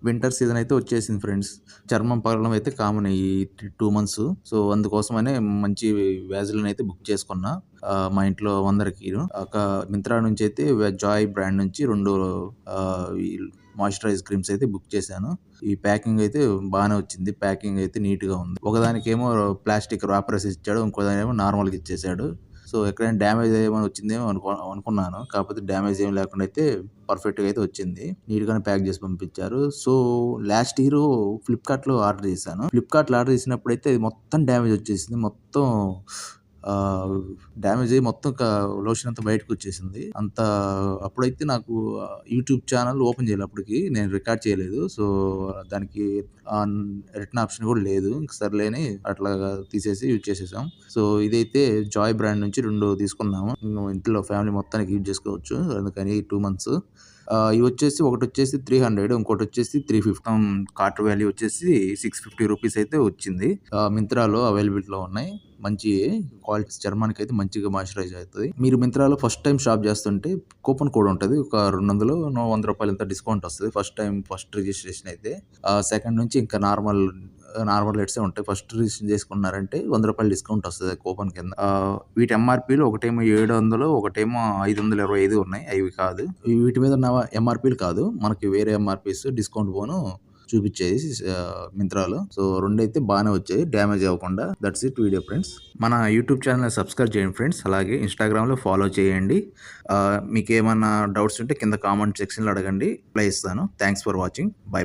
Winter season అయితే వచ్చేసింది friends. చర్మం పగలడం అయితే కామన్ ఈ 2 మంత్స్. సో, అందుకోసమనే మంచి వ్యాజిలిన్ అయితే బుక్ చేసుకున్నా. మా ఇంట్లో అందరికీను. మింత్రా నుంచి అయితే జాయ్ బ్రాండ్ నుంచి 2 ఈ మాయిశ్చరైజ్ క్రీమ్స్ అయితే బుక్ చేశాను. ఈ ప్యాకింగ్ అయితే బానే వచ్చింది. ప్యాకింగ్ అయితే నీట్‌గా ఉంది. ఒకదానికేమో ప్లాస్టిక్ రాపర్స్ ఇచ్చాడు. ఇంకోదానికేమో నార్మల్‌గా ఇచ్చేసాడు. సో, ఎక్కడైనా డ్యామేజ్ ఏమైనా వచ్చిందేమో అనుకున్నాను. కాకపోతే డ్యామేజ్ ఏమి లేకుండా అయితే పర్ఫెక్ట్‌గా అయితే వచ్చింది. నీట్‌గానే ప్యాక్ చేసి పంపించారు. సో, లాస్ట్ ఇయరు ఫ్లిప్‌కార్ట్‌లో ఆర్డర్ చేశాను. ఫ్లిప్‌కార్ట్‌లో ఆర్డర్ చేసినప్పుడైతే అది మొత్తం డ్యామేజ్ వచ్చేసింది. మొత్తం ఆహ్, డ్యామేజ్ అయ్యి మొత్తం లోషన్ అంతా బయటకొచ్చేసింది. అప్పుడైతే నాకు యూట్యూబ్ ఛానెల్ ఓపెన్ చేయలే అప్పటికి. నేను రికార్డ్ చేయలేదు. సో, దానికి ఆన్ రిటర్న్ ఆప్షన్ కూడా లేదు. ఇంక సర్లే అని అట్లాగా తీసేసి యూజ్ చేసేసాం. సో, ఇదైతే జాయ్ బ్రాండ్ నుంచి 2 తీసుకున్నాము. ఇంట్లో ఫ్యామిలీ మొత్తానికి యూజ్ చేసుకోవచ్చు. అందుకని 2 మంత్స్. ఒకటొచ్చేసి 300, ఇంకోటొచ్చేసి 350. కార్ట్ వాల్యూ వచ్చేసి 650 రూపీస్ అయితే వచ్చింది. మింత్రాలో అవైలబిలిటీలో ఉన్నాయి. మంచి క్వాలిటీ చర్మానికైతే మంచిగా మాయిశ్చరైజ్ అవుతది. మీరు మింత్రాలో ఫస్ట్ టైమ్ షాప్ చేస్తుంటే కూపన్ కోడ్ ఉంటది. ఒక 200 రూ. 100 డిస్కౌంట్ వస్తది. ఫస్ట్ రిజిస్ట్రేషన్ అయితే. సెకండ్ నుంచి ఇంకా నార్మల్ రేట్సే ఉంటాయి. ఫస్ట్ రిజిస్ట్రేషన్ చేసుకున్నారంటే రూ. 100 డిస్కౌంట్ వస్తది కూపన్ కింద. వీటి ఎంఆర్‌పీలు ఒకటేమో 700, ఒకటేమో 525 ఉన్నాయి. అవి కాదు. వీటి మీద ఉన్న ఎంఆర్‌పీలు కాదు. మనకి వేరే ఎంఆర్‌పీస్ డిస్కౌంట్ పోను చూపిచ్చేయి మింత్రాలో. సో, రెండైతే బానే వచ్చాయి. డ్యామేజ్ అవ్వకుండా. That's it video friends. మన యూట్యూబ్ ఛానెల్‌ని సబ్స్క్రైబ్ చేయండి ఫ్రెండ్స్. అలాగే ఇన్‌స్టాగ్రామ్‌లో ఫాలో చేయండి. మీకేమన్నా డౌట్స్ ఉంటే కింద కామెంట్ సెక్షన్‌లో అడగండి. రిప్లై ఇస్తాను. Thanks for watching. బై.